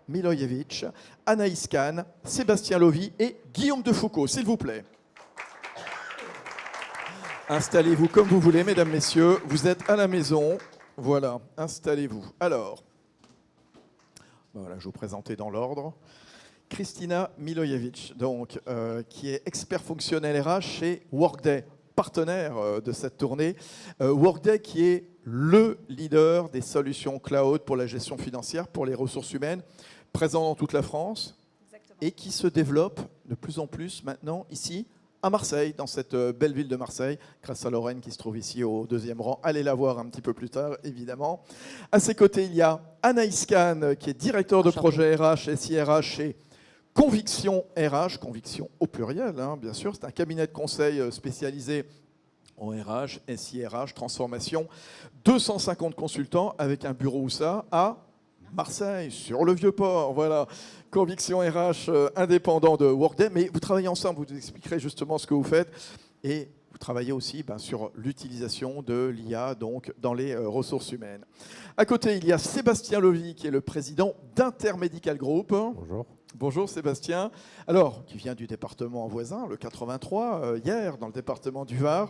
Milojevic, Anaïs Kahn, Sébastien Lovy et Guillaume Defoucault, s'il vous plaît. Installez-vous comme vous voulez, mesdames, messieurs. Vous êtes à la maison. Voilà, installez-vous. Alors, voilà, je vais vous présenter dans l'ordre. Kristina Milojevic, donc, qui est expert fonctionnel RH chez Workday, partenaire de cette tournée. Workday qui est le leader des solutions cloud pour la gestion financière, pour les ressources humaines, présent dans toute la France. Exactement. Et qui se développe de plus en plus maintenant ici à Marseille, dans cette belle ville de Marseille, grâce à Lorraine qui se trouve ici au deuxième rang. Allez la voir un petit peu plus tard, évidemment. À ses côtés, il y a Anaïs Kahn, qui est directeur de projet RH et SIRH chez Conviction RH, Conviction au pluriel, hein, bien sûr. C'est un cabinet de conseil spécialisé en RH, SIRH, transformation. 250 consultants avec un bureau où ça à Marseille, sur le Vieux-Port, voilà. Conviction RH indépendant de Workday, mais vous travaillez ensemble, vous expliquerez justement ce que vous faites, et vous travaillez aussi sur l'utilisation de l'IA donc, dans les ressources humaines. À côté, il y a Sébastien Lovy, qui est le président d'Intermedical Group. Bonjour. Bonjour Sébastien. Alors, qui vient du département voisin, le 83, hier, dans le département du Var.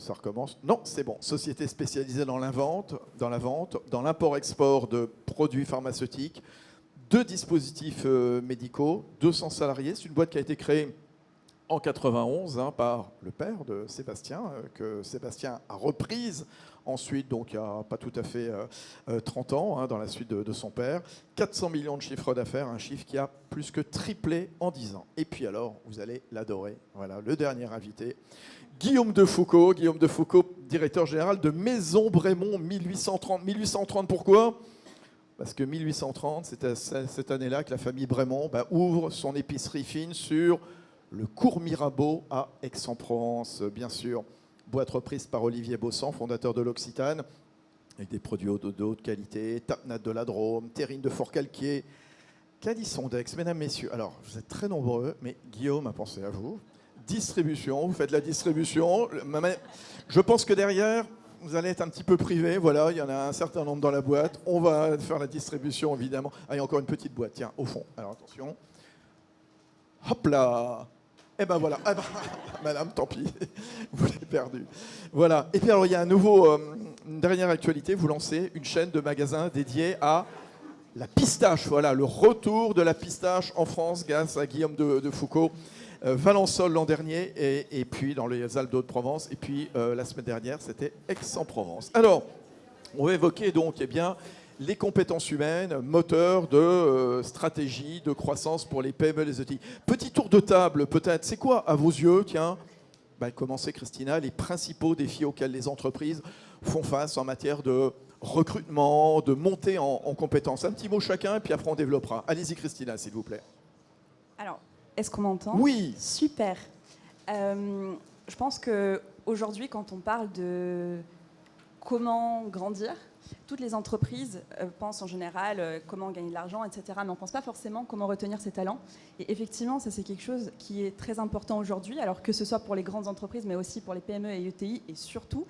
Ça recommence. Non, c'est bon. Société spécialisée dans la vente, dans l'import-export de produits pharmaceutiques, de dispositifs médicaux, 200 salariés. C'est une boîte qui a été créée en 91 par le père de Sébastien, que Sébastien a reprise ensuite, donc il n'y a pas tout à fait 30 ans, dans la suite de son père. 400 millions de chiffre d'affaires, un chiffre qui a plus que triplé en 10 ans. Et puis alors, vous allez l'adorer. Voilà, le dernier invité. Guillaume Defoucault, directeur général de Maison Brémond 1830. 1830, pourquoi ? Parce que 1830, c'est cette année-là que la famille Brémond ouvre son épicerie fine sur le cours Mirabeau à Aix-en-Provence, bien sûr. Boîte reprise par Olivier Bossan, fondateur de l'Occitane, avec des produits de haute qualité, tapenade de la Drôme, terrine de Forcalquier, calisson d'Aix. Mesdames, messieurs, alors vous êtes très nombreux, mais Guillaume a pensé à vous. Distribution, vous faites la distribution. Je pense que derrière, vous allez être un petit peu privé. Voilà, il y en a un certain nombre dans la boîte. On va faire la distribution, évidemment. Ah, il y a encore une petite boîte, tiens, au fond. Alors attention. Hop là. Eh ben voilà. Eh ben, madame, tant pis. Vous l'avez perdu. Voilà. Et puis alors, il y a une dernière actualité. Vous lancez une chaîne de magasins dédiée à la pistache. Voilà, le retour de la pistache en France grâce à Guillaume Defoucault. Valençol l'an dernier, et puis dans les Alpes d'Haute-Provence, et puis la semaine dernière, c'était Aix-en-Provence. Alors, on va évoquer donc les compétences humaines, moteur de stratégie, de croissance pour les PME et les ETI. Petit tour de table, peut-être. C'est quoi, à vos yeux, commencez Christina, les principaux défis auxquels les entreprises font face en matière de recrutement, de montée en compétences. Un petit mot chacun, et puis après on développera. Allez-y Christina, s'il vous plaît. Alors, est-ce qu'on m'entend ? Oui. Super. Je pense qu'aujourd'hui, quand on parle de comment grandir, toutes les entreprises pensent en général comment gagner de l'argent, etc. Mais on ne pense pas forcément comment retenir ses talents. Et effectivement, ça c'est quelque chose qui est très important aujourd'hui, alors que ce soit pour les grandes entreprises, mais aussi pour les PME et ETI, et surtout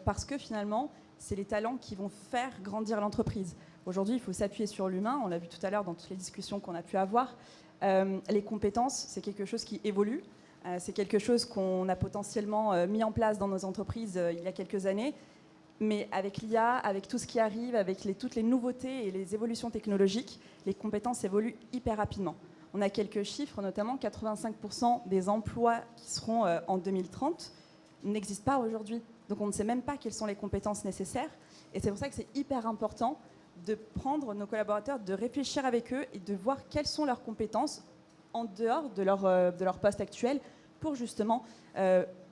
parce que finalement, c'est les talents qui vont faire grandir l'entreprise. Aujourd'hui, il faut s'appuyer sur l'humain. On l'a vu tout à l'heure dans toutes les discussions qu'on a pu avoir. Les compétences, c'est quelque chose qui évolue. C'est quelque chose qu'on a potentiellement mis en place dans nos entreprises il y a quelques années. Mais avec l'IA, avec tout ce qui arrive, avec toutes les nouveautés et les évolutions technologiques, les compétences évoluent hyper rapidement. On a quelques chiffres, notamment 85% des emplois qui seront en 2030 n'existent pas aujourd'hui. Donc on ne sait même pas quelles sont les compétences nécessaires. Et c'est pour ça que c'est hyper important de prendre nos collaborateurs, de réfléchir avec eux et de voir quelles sont leurs compétences en dehors de leur poste actuel pour justement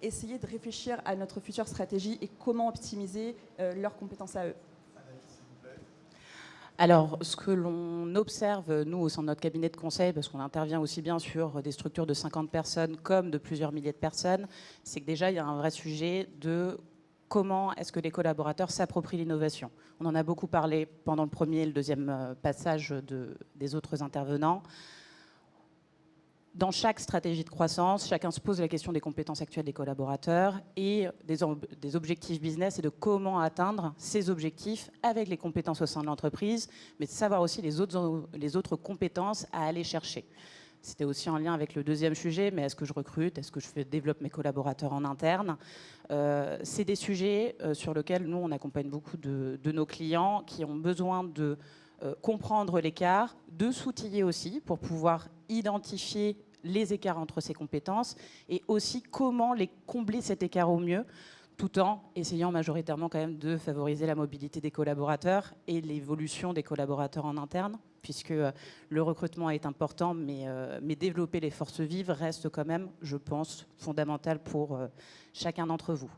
essayer de réfléchir à notre future stratégie et comment optimiser leurs compétences à eux. Alors, ce que l'on observe, nous, au sein de notre cabinet de conseil, parce qu'on intervient aussi bien sur des structures de 50 personnes comme de plusieurs milliers de personnes, c'est que déjà, il y a un vrai sujet de comment est-ce que les collaborateurs s'approprient l'innovation. On en a beaucoup parlé pendant le premier et le deuxième passage des autres intervenants. Dans chaque stratégie de croissance, chacun se pose la question des compétences actuelles des collaborateurs et des objectifs business et de comment atteindre ces objectifs avec les compétences au sein de l'entreprise, mais de savoir aussi les autres compétences à aller chercher. C'était aussi en lien avec le deuxième sujet, mais est-ce que je recrute? Est-ce que je développe mes collaborateurs en interne? C'est des sujets sur lesquels nous, on accompagne beaucoup de nos clients qui ont besoin de comprendre l'écart, de s'outiller aussi pour pouvoir identifier les écarts entre ces compétences et aussi comment les combler cet écart au mieux, tout en essayant majoritairement quand même de favoriser la mobilité des collaborateurs et l'évolution des collaborateurs en interne, puisque le recrutement est important, mais développer les forces vives reste quand même, je pense, fondamental pour chacun d'entre vous.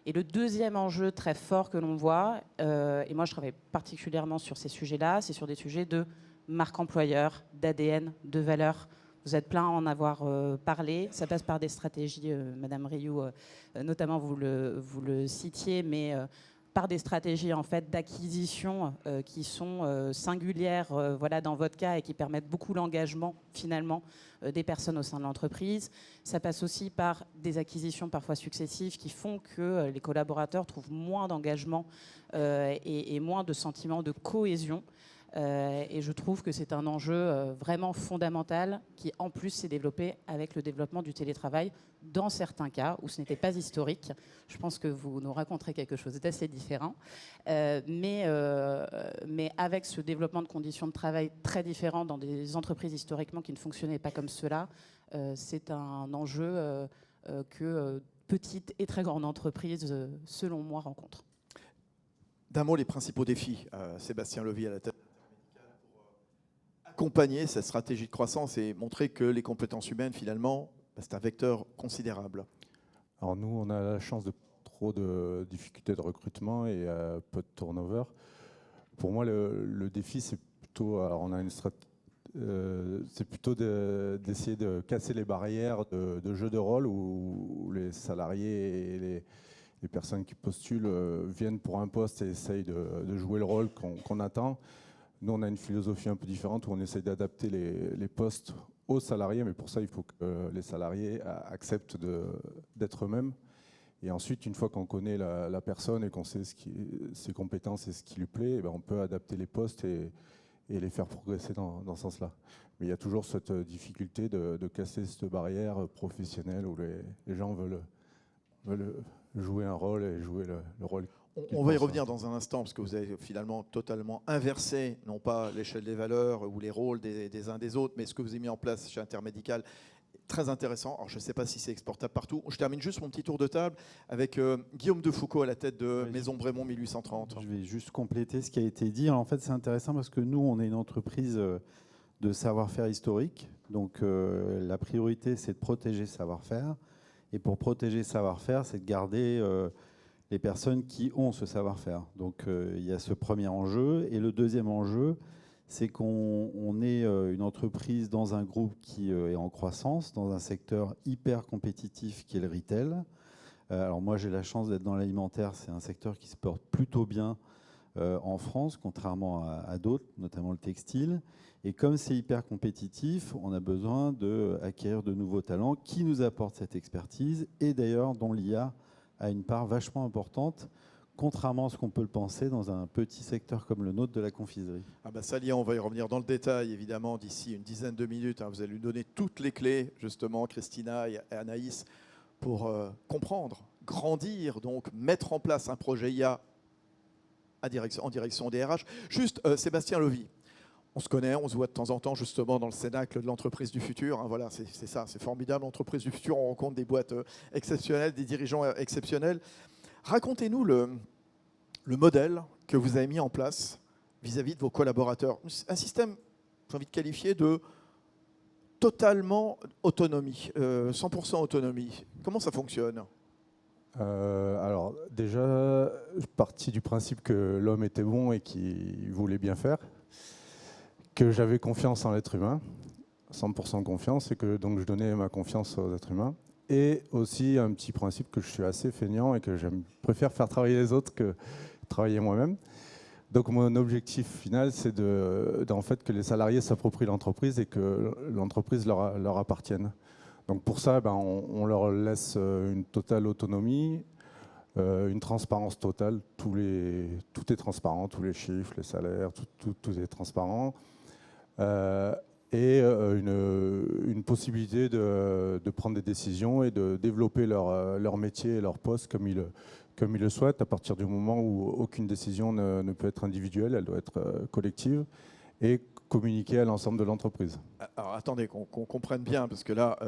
Et le deuxième enjeu très fort que l'on voit, et moi je travaille particulièrement sur ces sujets-là, c'est sur des sujets de marque employeur, d'ADN, de valeur. Vous êtes plein à en avoir parlé. Ça passe par des stratégies, Madame Rioux, notamment vous le citiez, mais par des stratégies en fait d'acquisition qui sont singulières, voilà, dans votre cas, et qui permettent beaucoup l'engagement finalement des personnes au sein de l'entreprise. Ça passe aussi par des acquisitions parfois successives qui font que les collaborateurs trouvent moins d'engagement et moins de sentiment de cohésion. Et je trouve que c'est un enjeu vraiment fondamental qui, en plus, s'est développé avec le développement du télétravail dans certains cas où ce n'était pas historique. Je pense que vous nous raconterez quelque chose d'assez différent. Mais avec ce développement de conditions de travail très différents dans des entreprises historiquement qui ne fonctionnaient pas comme cela, c'est un enjeu que petites et très grandes entreprises, selon moi, rencontrent. D'un mot, les principaux défis, Sébastien Lovy à la tête, accompagner cette stratégie de croissance et montrer que les compétences humaines, finalement, c'est un vecteur considérable. Alors nous, on a la chance de trop de difficultés de recrutement et peu de turnover. Pour moi, le défi, c'est plutôt, alors on a une c'est plutôt d'essayer de casser les barrières de jeu de rôle où les salariés et les personnes qui postulent viennent pour un poste et essayent de jouer le rôle qu'on attend. Nous, on a une philosophie un peu différente où on essaie d'adapter les postes aux salariés, mais pour ça, il faut que les salariés acceptent d'être eux-mêmes. Et ensuite, une fois qu'on connaît la personne et qu'on sait ses compétences et ce qui lui plaît, eh bien, on peut adapter les postes et les faire progresser dans ce sens-là. Mais il y a toujours cette difficulté de casser cette barrière professionnelle où les gens veulent jouer un rôle et jouer le rôle. On va y revenir dans un instant, parce que vous avez finalement totalement inversé, non pas l'échelle des valeurs ou les rôles des uns des autres, mais ce que vous avez mis en place chez Intermédical, très intéressant. Alors, je ne sais pas si c'est exportable partout. Je termine juste mon petit tour de table avec Guillaume Defoucault à la tête de Maison Brémont 1830. Je vais juste compléter ce qui a été dit. Alors, en fait, c'est intéressant parce que nous, on est une entreprise de savoir-faire historique. Donc, la priorité, c'est de protéger ce savoir-faire. Et pour protéger ce savoir-faire, c'est de garder les personnes qui ont ce savoir-faire. Donc, il y a ce premier enjeu. Et le deuxième enjeu, c'est qu'on est une entreprise dans un groupe qui est en croissance, dans un secteur hyper compétitif qui est le retail. Alors moi, j'ai la chance d'être dans l'alimentaire. C'est un secteur qui se porte plutôt bien en France, contrairement à d'autres, notamment le textile. Et comme c'est hyper compétitif, on a besoin d'acquérir de nouveaux talents qui nous apportent cette expertise et d'ailleurs dont l'IA a une part vachement importante, contrairement à ce qu'on peut le penser dans un petit secteur comme le nôtre de la confiserie. Ah bah ça, on va y revenir dans le détail, évidemment, d'ici une dizaine de minutes. Vous allez lui donner toutes les clés, justement, Christina et Anaïs, pour comprendre, grandir, donc mettre en place un projet IA en direction des RH. Juste, Sébastien Lovy, on se connaît, on se voit de temps en temps, justement, dans le cénacle de l'entreprise du futur. Voilà, c'est ça, c'est formidable, l'entreprise du futur. On rencontre des boîtes exceptionnelles, des dirigeants exceptionnels. Racontez-nous le modèle que vous avez mis en place vis-à-vis de vos collaborateurs. Un système, j'ai envie de qualifier, de totalement autonomie, 100% autonomie. Comment ça fonctionne ? Alors déjà, je suis parti du principe que l'homme était bon et qu'il voulait bien faire, que j'avais confiance en l'être humain, 100% confiance, et que donc je donnais ma confiance aux êtres humains. Et aussi un petit principe que je suis assez feignant et que je préfère faire travailler les autres que travailler moi-même. Donc mon objectif final, c'est en fait que les salariés s'approprient l'entreprise et que l'entreprise leur appartienne. Donc pour ça, on leur laisse une totale autonomie, une transparence totale. Tout est transparent, tous les chiffres, les salaires, tout est transparent. Et une possibilité de prendre des décisions et de développer leur métier et leur poste comme ils le souhaitent, à partir du moment où aucune décision ne peut être individuelle, elle doit être collective et communiquer à l'ensemble de l'entreprise. Alors attendez, qu'on comprenne bien, parce que là,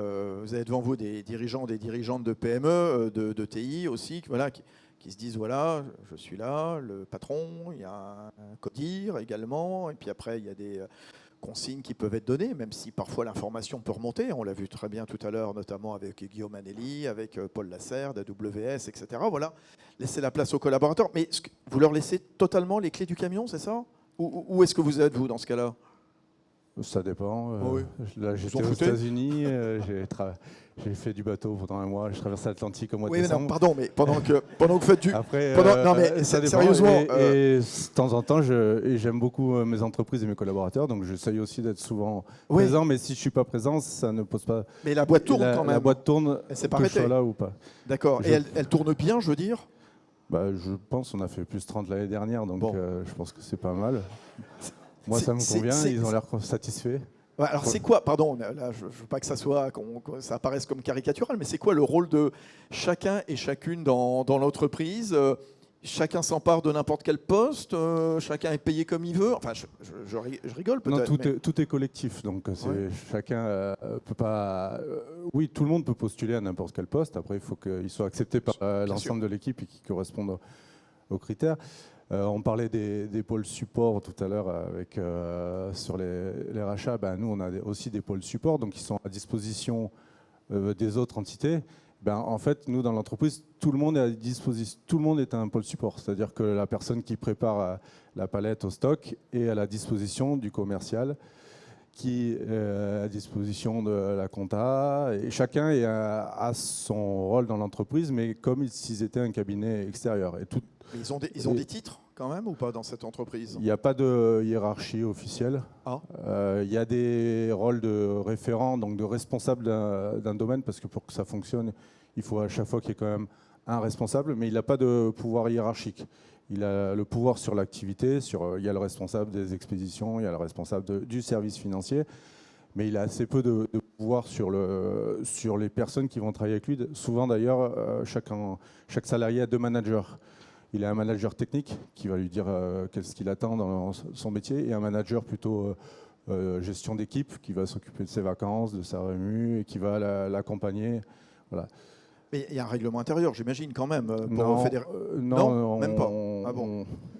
vous avez devant vous des dirigeants, des dirigeantes de PME, de TI aussi, voilà, qui se disent, voilà, je suis là, le patron, il y a un codir également, et puis après, il y a des consignes qui peuvent être données, même si parfois l'information peut remonter. On l'a vu très bien tout à l'heure, notamment avec Guillaume Anelli, avec Paul Lasserre d'AWS, etc. Voilà, laissez la place aux collaborateurs. Mais vous leur laissez totalement les clés du camion, c'est ça? Où est-ce que vous êtes, vous, dans ce cas-là? Ça dépend. Oui. Là, j'étais aux États-Unis, j'ai fait du bateau pendant un mois, je traversé l'Atlantique au mois de décembre. Non, pardon, mais pendant que vous faites du... Après, non, mais ça dépend. Sérieusement... Et de temps en temps, j'aime beaucoup mes entreprises et mes collaborateurs, donc j'essaye aussi d'être souvent présent, mais si je ne suis pas présent, ça ne pose pas... Mais la boîte tourne quand même. La boîte tourne, que je sois là ou pas. D'accord, et elle tourne bien, je veux dire? Je pense qu'on a fait plus 30 l'année dernière, donc je pense que c'est pas mal. Moi, ça me convient, ils ont l'air satisfaits. Ouais, alors c'est quoi, pardon, là je ne veux pas que ça ça apparaisse comme caricatural, mais c'est quoi le rôle de chacun et chacune dans l'entreprise? Chacun s'empare de n'importe quel poste, chacun est payé comme il veut. Enfin, je rigole peut-être. Non, tout est collectif, donc chacun peut pas. Oui, tout le monde peut postuler à n'importe quel poste. Après, il faut qu'il soit accepté par l'ensemble de l'équipe et qu'il corresponde aux critères. On parlait des pôles support tout à l'heure sur les rachats. Nous, on a aussi des pôles support, donc qui sont à disposition des autres entités. En fait, nous, dans l'entreprise, tout le monde est à disposition. Tout le monde est un pôle support, c'est-à-dire que la personne qui prépare la palette au stock est à la disposition du commercial, qui est à disposition de la compta. Et chacun a son rôle dans l'entreprise, mais comme s'ils étaient un cabinet extérieur. Et ils ont des titres quand même ou pas dans cette entreprise? Il n'y a pas de hiérarchie officielle. Il y a des rôles de référent, donc de responsable d'un domaine, parce que pour que ça fonctionne, il faut à chaque fois qu'il y ait quand même un responsable, mais il n'a pas de pouvoir hiérarchique. Il a le pouvoir sur l'activité, il y a le responsable des expéditions, il y a le responsable du service financier, mais il a assez peu de pouvoir sur les personnes qui vont travailler avec lui. Souvent d'ailleurs, chaque salarié a 2 managers. Il a un manager technique qui va lui dire qu'est-ce qu'il attend dans son métier et un manager plutôt gestion d'équipe qui va s'occuper de ses vacances, de sa rému et qui va l'accompagner. Voilà. Mais il y a un règlement intérieur, j'imagine, quand même. Non, même pas.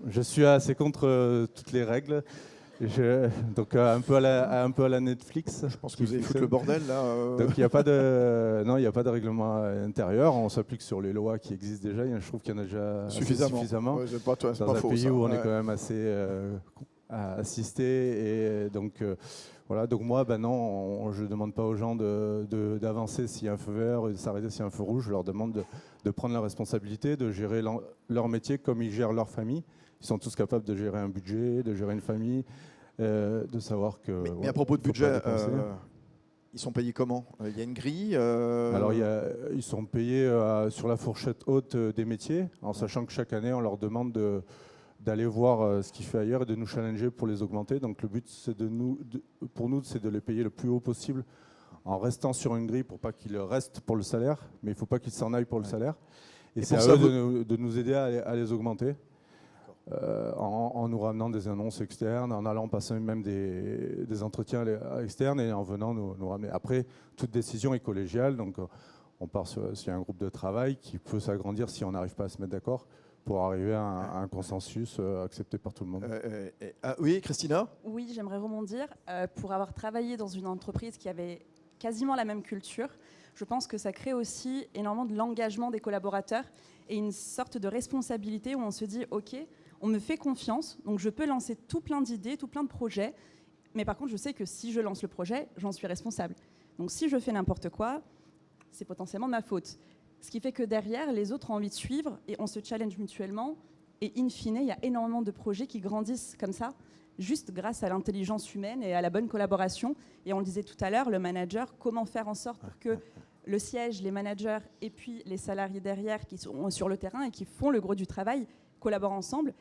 Je suis assez contre toutes les règles. Donc un peu à la Netflix. Je pense que vous avez foutu le bordel là. Donc il n'y a pas de règlement intérieur. On s'applique sur les lois qui existent déjà. Je trouve qu'il y en a déjà suffisamment. Ouais, dans un pays où on est quand même assez assisté. Et donc voilà. Donc moi, non, je ne demande pas aux gens d'avancer s'il y a un feu vert et de s'arrêter s'il y a un feu rouge. Je leur demande de prendre la responsabilité, de gérer leur métier comme ils gèrent leur famille. Ils sont tous capables de gérer un budget, de gérer une famille, de savoir que... Mais à propos de budget, ils sont payés comment? Il y a une grille Alors, ils sont payés sur la fourchette haute des métiers, en sachant que chaque année, on leur demande d'aller voir ce qu'ils font ailleurs et de nous challenger pour les augmenter. Donc, le but, c'est pour nous, c'est de les payer le plus haut possible en restant sur une grille pour pas qu'ils restent pour le salaire, mais il ne faut pas qu'ils s'en aillent pour le salaire. Et c'est à eux de nous aider à les augmenter. En nous ramenant des annonces externes, en allant passer même des entretiens externes et en venant nous ramener. Après, toute décision est collégiale, donc on part sur un groupe de travail qui peut s'agrandir si on n'arrive pas à se mettre d'accord pour arriver à un consensus accepté par tout le monde. Oui, Christina? Oui, j'aimerais rebondir. Pour avoir travaillé dans une entreprise qui avait quasiment la même culture, je pense que ça crée aussi énormément de l'engagement des collaborateurs et une sorte de responsabilité où on se dit « Ok, on me fait confiance, donc je peux lancer tout plein d'idées, tout plein de projets, mais par contre, je sais que si je lance le projet, j'en suis responsable. Donc si je fais n'importe quoi, c'est potentiellement de ma faute. » Ce qui fait que derrière, les autres ont envie de suivre et on se challenge mutuellement Et in fine, il y a énormément de projets qui grandissent comme ça, juste grâce à l'intelligence humaine et à la bonne collaboration. Et on le disait tout à l'heure, le manager, comment faire en sorte pour que le siège, les managers et puis les salariés derrière qui sont sur le terrain et qui font le gros du travail collaborent ensemble.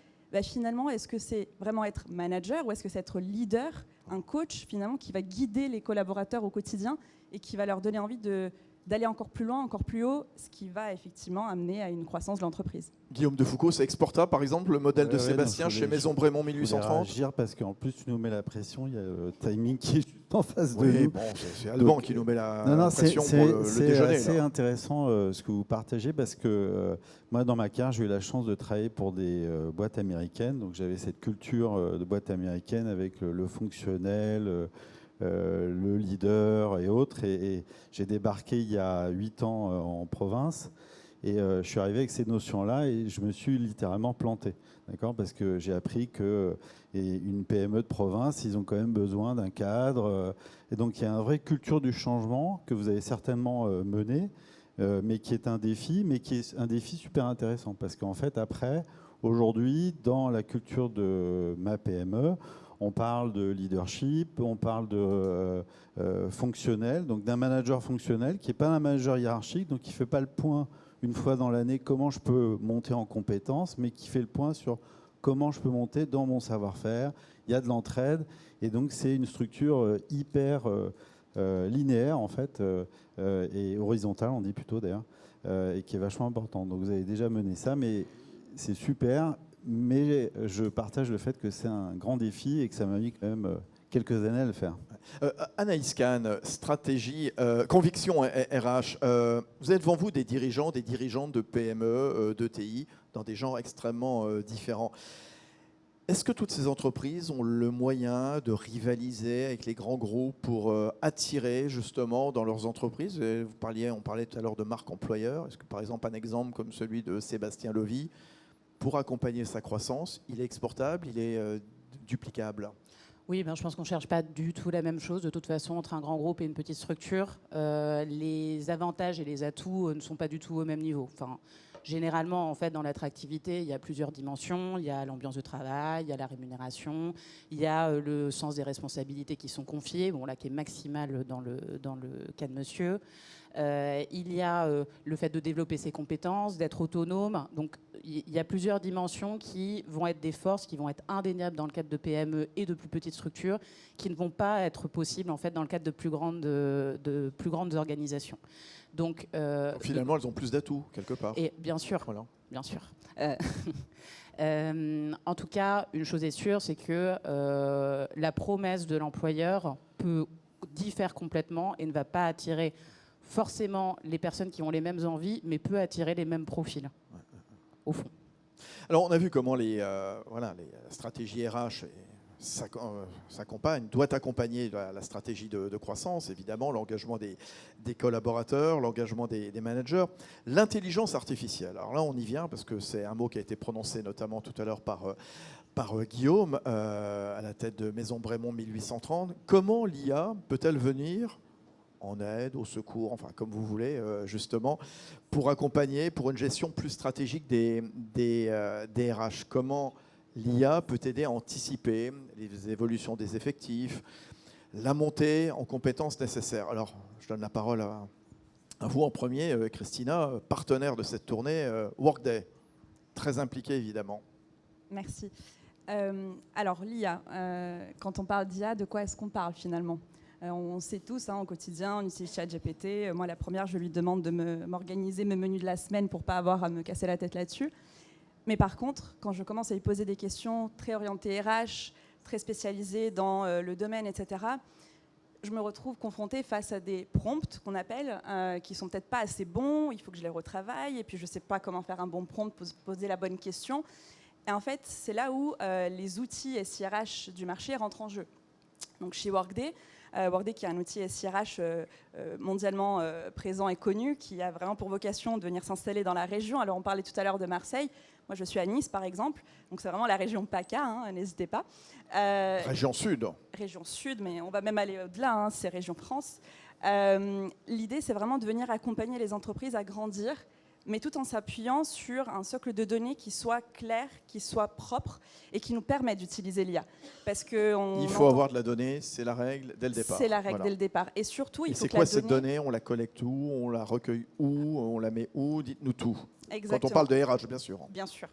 Finalement, est-ce que c'est vraiment être manager ou est-ce que c'est être leader, un coach finalement qui va guider les collaborateurs au quotidien et qui va leur donner envie d'aller encore plus loin, encore plus haut, ce qui va effectivement amener à une croissance de l'entreprise. Guillaume de Foucault, c'est exportable, par exemple, le modèle de Sébastien chez Maison Brémond Je voulais 1830. réagir parce qu'en plus, tu nous mets la pression, il y a le timing qui est juste en face de Oui, nous. bon, c'est Alban qui nous met la pression pour le c'est déjeuner. assez là. intéressant ce que vous partagez parce que moi, dans ma carrière, j'ai eu la chance de travailler pour des boîtes américaines. Donc, j'avais cette culture de boîte américaine avec le fonctionnel, le leader et autres. Et j'ai débarqué il y a 8 ans en province. Et je suis arrivé avec ces notions-là et je me suis littéralement planté. D'accord ? Parce que j'ai appris que une PME de province, ils ont quand même besoin d'un cadre. Et donc, il y a une vraie culture du changement que vous avez certainement menée, mais qui est un défi, mais qui est un défi super intéressant. Parce qu'en fait, après, aujourd'hui, dans la culture de ma PME, on parle de leadership, on parle de fonctionnel, donc d'un manager fonctionnel qui n'est pas un manager hiérarchique, donc qui ne fait pas le point une fois dans l'année comment je peux monter en compétences, mais qui fait le point sur comment je peux monter dans mon savoir-faire. Il y a de l'entraide, et donc c'est une structure hyper linéaire en fait, et horizontale, on dit plutôt d'ailleurs, et qui est vachement importante. Donc vous avez déjà mené ça, mais c'est super. Mais je partage le fait que c'est un grand défi et que ça m'a mis quand même quelques années à le faire. Anaïs Kahn, stratégie, conviction RH. Vous avez devant vous des dirigeants, des dirigeantes de PME, d'ETI, dans des genres extrêmement différents. Est-ce que toutes ces entreprises ont le moyen de rivaliser avec les grands groupes pour attirer justement dans leurs entreprises? On parlait tout à l'heure de marque employeur. Est-ce que par exemple un exemple comme celui de Sébastien Lovy, pour accompagner sa croissance, il est exportable, il est duplicable? Oui, je pense qu'on ne cherche pas du tout la même chose. De toute façon, entre un grand groupe et une petite structure, les avantages et les atouts ne sont pas du tout au même niveau. Enfin, généralement, en fait, dans l'attractivité, il y a plusieurs dimensions. Il y a l'ambiance de travail, il y a la rémunération, il y a le sens des responsabilités qui sont confiées, bon, là, qui est maximal dans le cas de monsieur. Il y a le fait de développer ses compétences, d'être autonome. Donc, il y a plusieurs dimensions qui vont être des forces, qui vont être indéniables dans le cadre de PME et de plus petites structures, qui ne vont pas être possibles en fait dans le cadre de plus grandes organisations. Donc, finalement, elles ont plus d'atouts quelque part. Et bien sûr, voilà. Bien sûr. En tout cas, une chose est sûre, c'est que la promesse de l'employeur peut diffère complètement et ne va pas attirer forcément les personnes qui ont les mêmes envies, mais peut attirer les mêmes profils, au fond. Alors, on a vu comment les stratégies RH doit accompagner la stratégie de croissance, évidemment, l'engagement des collaborateurs, l'engagement des managers. L'intelligence artificielle, alors là, on y vient, parce que c'est un mot qui a été prononcé notamment tout à l'heure par Guillaume, à la tête de Maison Brémond 1830. Comment l'IA peut-elle venir en aide, au secours, enfin comme vous voulez, justement, pour accompagner, pour une gestion plus stratégique des RH? Comment l'IA peut aider à anticiper les évolutions des effectifs, la montée en compétences nécessaires? Alors, je donne la parole à vous en premier, Christina, partenaire de cette tournée Workday, très impliquée évidemment. Merci. Alors, l'IA, quand on parle d'IA, de quoi est-ce qu'on parle finalement ? On sait tous, au quotidien, on utilise ChatGPT. Moi, la première, je lui demande de m'organiser mes menus de la semaine pour ne pas avoir à me casser la tête là-dessus. Mais par contre, quand je commence à lui poser des questions très orientées RH, très spécialisées dans le domaine, etc., je me retrouve confrontée face à des prompts qu'on appelle, qui ne sont peut-être pas assez bons, il faut que je les retravaille, et puis je ne sais pas comment faire un bon prompt pour poser la bonne question. Et en fait, c'est là où les outils SIRH du marché rentrent en jeu. Donc chez Workday, qui est un outil SIRH mondialement présent et connu, qui a vraiment pour vocation de venir s'installer dans la région. Alors on parlait tout à l'heure de Marseille. Moi je suis à Nice par exemple, donc c'est vraiment la région PACA, n'hésitez pas. Région Sud. Région Sud, mais on va même aller au-delà, c'est région France. L'idée c'est vraiment de venir accompagner les entreprises à grandir, mais tout en s'appuyant sur un socle de données qui soit clair, qui soit propre et qui nous permette d'utiliser l'IA. Parce que Il faut avoir de la donnée, c'est la règle dès le départ. C'est la règle Voilà. dès le départ. Et surtout, il faut c'est que quoi la cette donnée? On la collecte où? On la recueille où? On la met où? Dites-nous tout. Exactement. Quand on parle de RH, bien sûr. Bien sûr.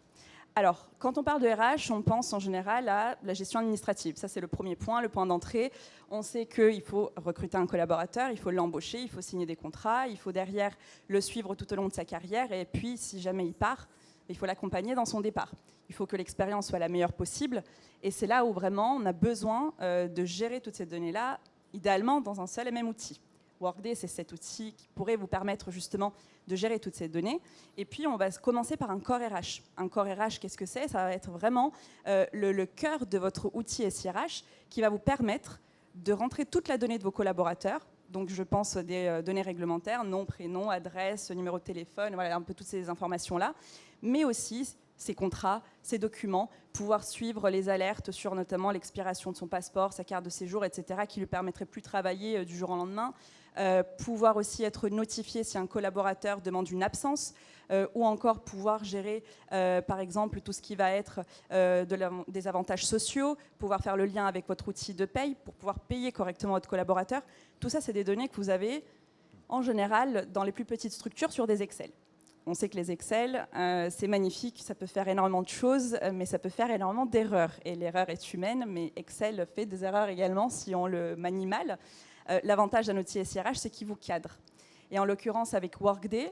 Alors, quand on parle de RH, on pense en général à la gestion administrative. Ça, c'est le premier point, le point d'entrée. On sait qu'il faut recruter un collaborateur, il faut l'embaucher, il faut signer des contrats, il faut derrière le suivre tout au long de sa carrière. Et puis, si jamais il part, il faut l'accompagner dans son départ. Il faut que l'expérience soit la meilleure possible. Et c'est là où vraiment on a besoin de gérer toutes ces données-là, idéalement dans un seul et même outil. Workday, c'est cet outil qui pourrait vous permettre justement de gérer toutes ces données. Et puis, on va commencer par un corps RH. Un corps RH, qu'est-ce que c'est? Ça va être vraiment le cœur de votre outil SIRH qui va vous permettre de rentrer toute la donnée de vos collaborateurs. Donc, je pense des données réglementaires, nom, prénom, adresse, numéro de téléphone, voilà, un peu toutes ces informations-là. Mais aussi ces contrats, ces documents, pouvoir suivre les alertes sur notamment l'expiration de son passeport, sa carte de séjour, etc., qui lui permettrait plus de travailler du jour au lendemain. Pouvoir aussi être notifié si un collaborateur demande une absence, ou encore pouvoir gérer, par exemple, tout ce qui va être des avantages sociaux, pouvoir faire le lien avec votre outil de paye pour pouvoir payer correctement votre collaborateur. Tout ça, c'est des données que vous avez en général dans les plus petites structures sur des Excel. On sait que les Excel, c'est magnifique, ça peut faire énormément de choses, mais ça peut faire énormément d'erreurs. Et l'erreur est humaine, mais Excel fait des erreurs également si on le manie mal. L'avantage d'un outil SIRH, c'est qu'il vous cadre. Et en l'occurrence avec Workday,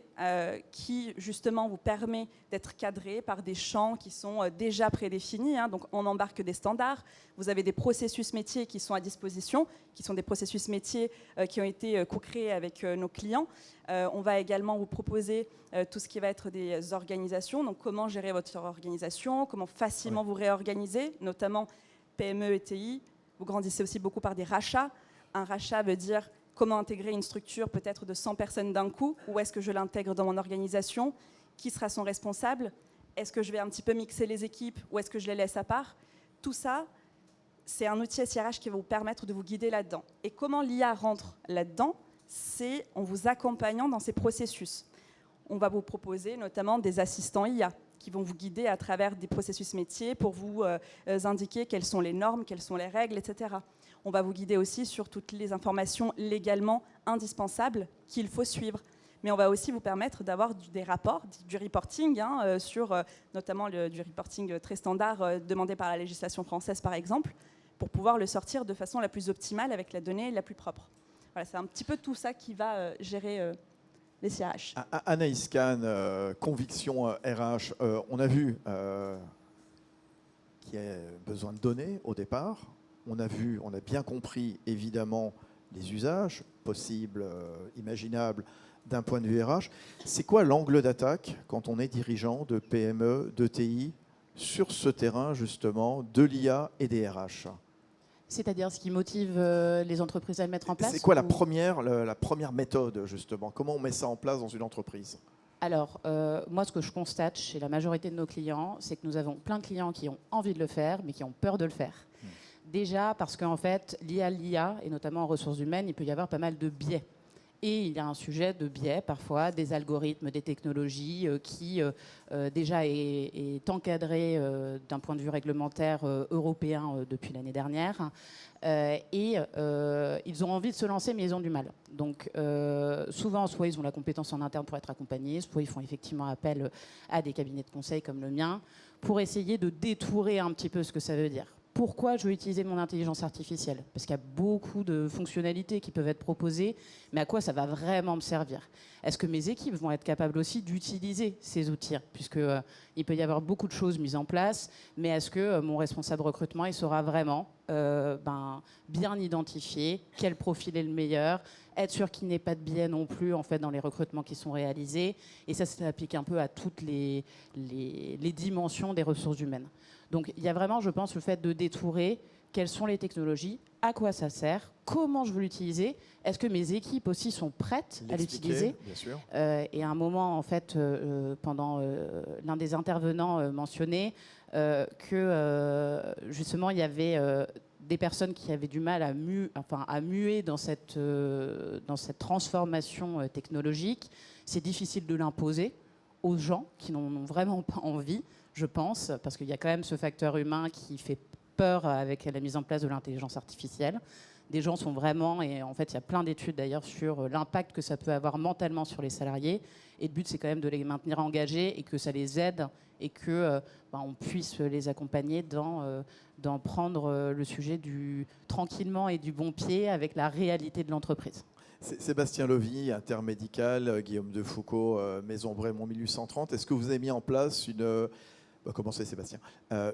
qui justement vous permet d'être cadré par des champs qui sont déjà prédéfinis. Donc on embarque des standards, vous avez des processus métiers qui sont à disposition, qui sont des processus métiers qui ont été co-créés avec nos clients. On va également vous proposer tout ce qui va être des organisations, donc comment gérer votre organisation, comment facilement vous réorganiser, notamment PME et TI. Vous grandissez aussi beaucoup par des rachats. Un rachat veut dire comment intégrer une structure peut-être de 100 personnes d'un coup, où est-ce que je l'intègre dans mon organisation, qui sera son responsable, est-ce que je vais un petit peu mixer les équipes ou est-ce que je les laisse à part. Tout ça, c'est un outil SIRH qui va vous permettre de vous guider là-dedans. Et comment l'IA rentre là-dedans? C'est en vous accompagnant dans ces processus. On va vous proposer notamment des assistants IA qui vont vous guider à travers des processus métiers pour vous indiquer quelles sont les normes, quelles sont les règles, etc. On va vous guider aussi sur toutes les informations légalement indispensables qu'il faut suivre. Mais on va aussi vous permettre d'avoir des rapports, du reporting, sur notamment du reporting très standard demandé par la législation française, par exemple, pour pouvoir le sortir de façon la plus optimale avec la donnée la plus propre. Voilà, c'est un petit peu tout ça qui va gérer les CRH. Anaïs Kahn, conviction RH, on a vu qu'il y a besoin de données au départ. On a bien compris évidemment les usages possibles, imaginables d'un point de vue RH. C'est quoi l'angle d'attaque quand on est dirigeant de PME, de TI, sur ce terrain justement de l'IA et des RH? C'est-à-dire ce qui motive les entreprises à le mettre en place? C'est quoi la première méthode justement? Comment on met ça en place dans une entreprise? Alors, moi, ce que je constate chez la majorité de nos clients, c'est que nous avons plein de clients qui ont envie de le faire, mais qui ont peur de le faire. Déjà parce qu'en fait, lié à l'IA, et notamment en ressources humaines, il peut y avoir pas mal de biais. Et il y a un sujet de biais, parfois, des algorithmes, des technologies qui déjà est encadré d'un point de vue réglementaire européen depuis l'année dernière. Et ils ont envie de se lancer, mais ils ont du mal. Donc souvent, soit ils ont la compétence en interne pour être accompagnés, soit ils font effectivement appel à des cabinets de conseil comme le mien pour essayer de détourer un petit peu ce que ça veut dire. Pourquoi je veux utiliser mon intelligence artificielle? Parce qu'il y a beaucoup de fonctionnalités qui peuvent être proposées, mais à quoi ça va vraiment me servir? Est-ce que mes équipes vont être capables aussi d'utiliser ces outils? Puisqu'il peut y avoir beaucoup de choses mises en place, mais est-ce que mon responsable recrutement il saura vraiment bien identifier quel profil est le meilleur, être sûr qu'il n'y ait pas de biais non plus en fait, dans les recrutements qui sont réalisés? Et ça s'applique un peu à toutes les dimensions des ressources humaines. Donc il y a vraiment, je pense, le fait de détourer quelles sont les technologies, à quoi ça sert, comment je veux l'utiliser, est-ce que mes équipes aussi sont prêtes à l'utiliser? Bien sûr. Et à un moment, en fait, pendant l'un des intervenants mentionnait que justement il y avait des personnes qui avaient du mal à muer dans cette transformation technologique. C'est difficile de l'imposer aux gens qui n'en ont vraiment pas envie, je pense, parce qu'il y a quand même ce facteur humain qui fait peur avec la mise en place de l'intelligence artificielle. Des gens sont vraiment, et en fait il y a plein d'études d'ailleurs sur l'impact que ça peut avoir mentalement sur les salariés, et le but c'est quand même de les maintenir engagés et que ça les aide et que on puisse les accompagner dans prendre le sujet tranquillement et du bon pied avec la réalité de l'entreprise. Sébastien Lovy, Intermédical, Guillaume Defoucault, Maison Brémond 1830. Est-ce que vous avez mis en place comment c'est Sébastien,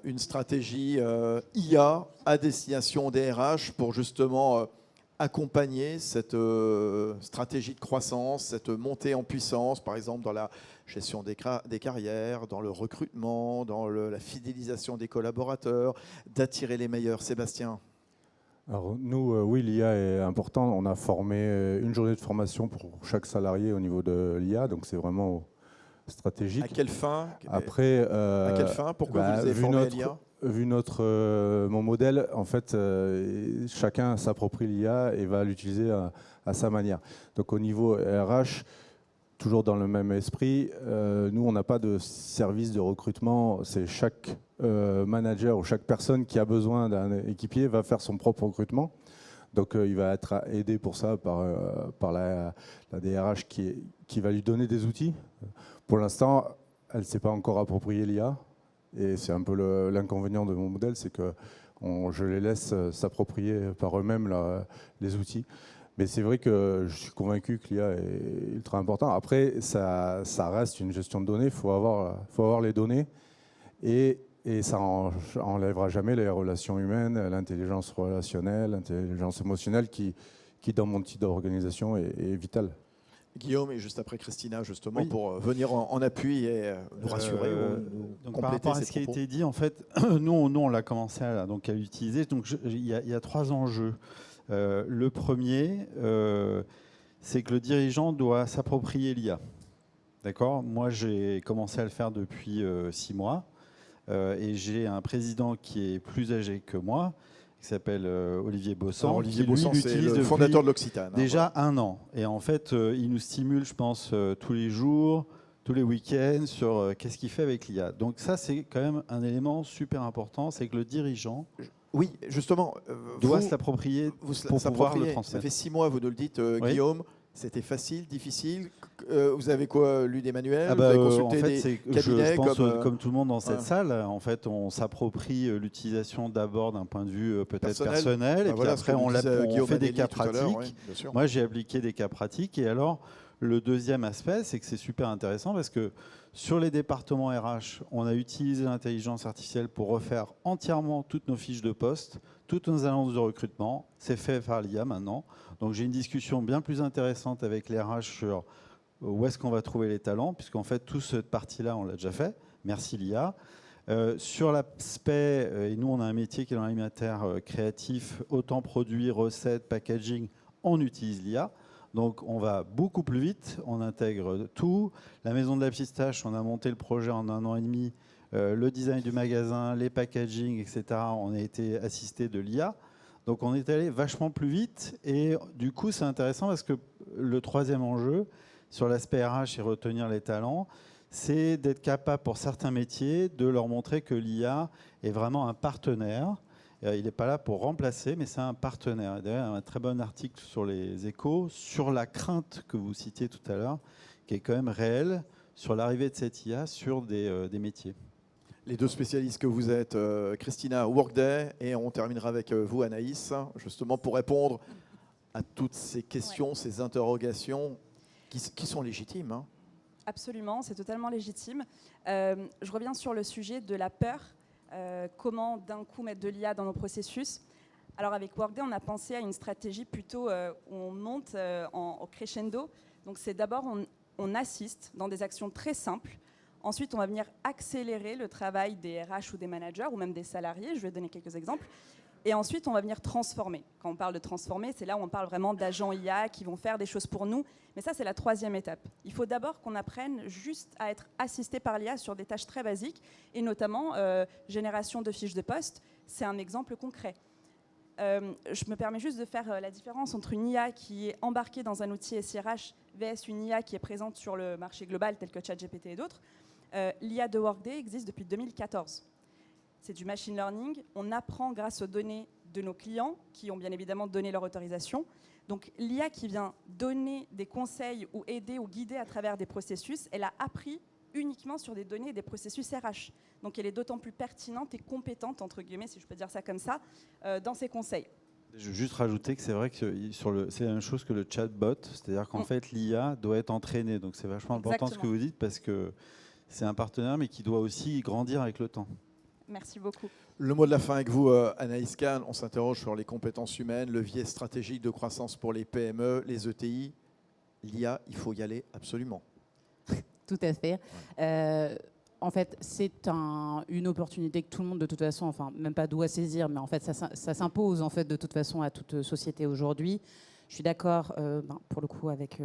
une stratégie IA à destination des RH pour justement accompagner cette stratégie de croissance, cette montée en puissance, par exemple dans la gestion des carrières, dans le recrutement, dans la fidélisation des collaborateurs, d'attirer les meilleurs? Sébastien? Alors nous, oui, l'IA est important. On a formé une journée de formation pour chaque salarié au niveau de l'IA, donc c'est vraiment stratégique. À quelle fin? Après, à quelle fin? Pourquoi vous les avez formés à l'IA? Vu mon modèle, en fait, chacun s'approprie l'IA et va l'utiliser à sa manière. Donc au niveau RH, toujours dans le même esprit, nous, on n'a pas de service de recrutement. C'est chaque manager ou chaque personne qui a besoin d'un équipier va faire son propre recrutement. Donc il va être aidé pour ça par la DRH qui va lui donner des outils. Pour l'instant, elle ne s'est pas encore approprié l'IA. Et c'est un peu l'inconvénient de mon modèle, c'est que je les laisse s'approprier par eux-mêmes les outils. Mais c'est vrai que je suis convaincu que l'IA est ultra important. Après, ça reste une gestion de données. Il faut avoir les données. Et ça n'enlèvera jamais les relations humaines, l'intelligence relationnelle, l'intelligence émotionnelle qui, dans mon type d'organisation, est vitale. Guillaume, et juste après Christina, justement, oui, pour venir en appui et nous rassurer. Donc par rapport à ce qui a été dit, en fait, nous on l'a commencé à l'utiliser. Donc il y a 3 enjeux. Le premier, c'est que le dirigeant doit s'approprier l'IA. D'accord ? Moi, j'ai commencé à le faire depuis 6 mois. Et j'ai un président qui est plus âgé que moi, qui s'appelle Olivier Bossan. Olivier Bossan, c'est le fondateur de l'Occitane. Déjà 1 an. Et en fait, il nous stimule, je pense, tous les jours, tous les week-ends, sur qu'est-ce qu'il fait avec l'IA. Donc ça, c'est quand même un élément super important, c'est que le dirigeant oui, justement, doit se l'approprier pour pouvoir le transmettre. Ça fait 6 mois, vous nous le dites, oui. Guillaume. C'était facile, difficile? Vous avez quoi, lu des manuels? Vous avez consulté en fait, des cabinets je pense, comme tout le monde dans cette salle, en fait, on s'approprie l'utilisation d'abord d'un point de vue peut-être personnel, et puis après on fait des cas pratiques. Oui, moi, j'ai appliqué des cas pratiques, et alors le deuxième aspect, c'est que c'est super intéressant parce que sur les départements RH, on a utilisé l'intelligence artificielle pour refaire entièrement toutes nos fiches de poste, toutes nos annonces de recrutement. C'est fait par l'IA maintenant. Donc j'ai une discussion bien plus intéressante avec les RH sur où est-ce qu'on va trouver les talents, puisqu'en fait, toute cette partie-là, on l'a déjà fait. Merci l'IA. Sur l'aspect, et nous, on a un métier qui est dans l'alimentaire créatif, autant produits, recettes, packaging, on utilise l'IA. Donc on va beaucoup plus vite, on intègre tout. La maison de la pistache, on a monté le projet en 1 an et demi. Le design du magasin, les packaging, etc. On a été assisté de l'IA. Donc on est allé vachement plus vite. Et du coup, c'est intéressant parce que le troisième enjeu, sur l'aspect RH et retenir les talents, c'est d'être capable pour certains métiers de leur montrer que l'IA est vraiment un partenaire. Il n'est pas là pour remplacer, mais c'est un partenaire. D'ailleurs, un très bon article sur les Échos, sur la crainte que vous citiez tout à l'heure, qui est quand même réelle, sur l'arrivée de cette IA sur des métiers. Les 2 spécialistes que vous êtes, Christina, Workday, et on terminera avec vous, Anaïs, justement pour répondre à toutes ces questions, ces interrogations qui sont légitimes. Hein. Absolument, c'est totalement légitime. Je reviens sur le sujet de la peur. Comment d'un coup mettre de l'IA dans nos processus. Alors avec Workday, on a pensé à une stratégie plutôt où on monte au crescendo. Donc c'est d'abord on assiste dans des actions très simples. Ensuite, on va venir accélérer le travail des RH ou des managers ou même des salariés. Je vais donner quelques exemples. Et ensuite, on va venir transformer. Quand on parle de transformer, c'est là où on parle vraiment d'agents IA qui vont faire des choses pour nous. Mais ça, c'est la 3e étape. Il faut d'abord qu'on apprenne juste à être assisté par l'IA sur des tâches très basiques, et notamment génération de fiches de poste. C'est un exemple concret. Je me permets juste de faire la différence entre une IA qui est embarquée dans un outil SIRH VS une IA qui est présente sur le marché global, tel que ChatGPT et d'autres. L'IA de Workday existe depuis 2014. C'est du machine learning. On apprend grâce aux données de nos clients, qui ont bien évidemment donné leur autorisation. Donc l'IA qui vient donner des conseils ou aider ou guider à travers des processus, elle a appris uniquement sur des données et des processus RH. Donc elle est d'autant plus pertinente et compétente, entre guillemets, si je peux dire ça comme ça, dans ses conseils. Je veux juste rajouter que c'est vrai que c'est la même chose que le chatbot, c'est-à-dire qu'en fait l'IA doit être entraînée. Donc c'est vachement important ce que vous dites parce que c'est un partenaire mais qui doit aussi grandir avec le temps. Merci beaucoup. Le mot de la fin avec vous, Anaïs Kahn. On s'interroge sur les compétences humaines, levier stratégique de croissance pour les PME, les ETI. L'IA, il faut y aller absolument. Tout à fait. En fait, c'est une opportunité que tout le monde, de toute façon, enfin, même pas doit saisir, mais en fait, ça s'impose en fait de toute façon à toute société aujourd'hui. Je suis d'accord, pour le coup, avec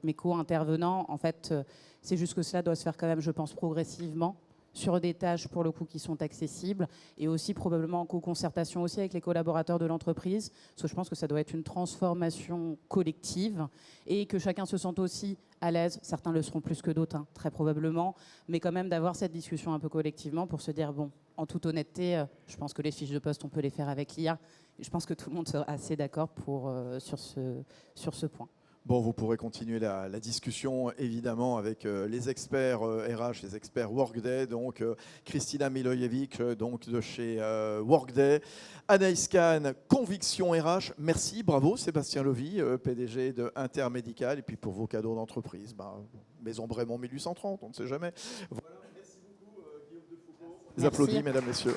mes co-intervenants. En fait, c'est juste que cela doit se faire quand même, je pense, progressivement, sur des tâches, pour le coup, qui sont accessibles, et aussi probablement en co-concertation aussi avec les collaborateurs de l'entreprise, parce que je pense que ça doit être une transformation collective, et que chacun se sente aussi à l'aise. Certains le seront plus que d'autres, hein, très probablement, mais quand même d'avoir cette discussion un peu collectivement pour se dire, bon, en toute honnêteté, je pense que les fiches de poste, on peut les faire avec l'IA, et je pense que tout le monde sera assez d'accord sur ce point. Bon, vous pourrez continuer la discussion, évidemment, avec les experts RH, les experts Workday, donc Kristina Milojevic, donc de chez Workday, Anaïs Kahn, Conviction RH. Merci, bravo, Sébastien Lovy, PDG de Intermédical, et puis pour vos cadeaux d'entreprise, Maison Brémond 1830, on ne sait jamais. Voilà, merci beaucoup, Guillaume Defoucault. Les applaudis, mesdames, messieurs.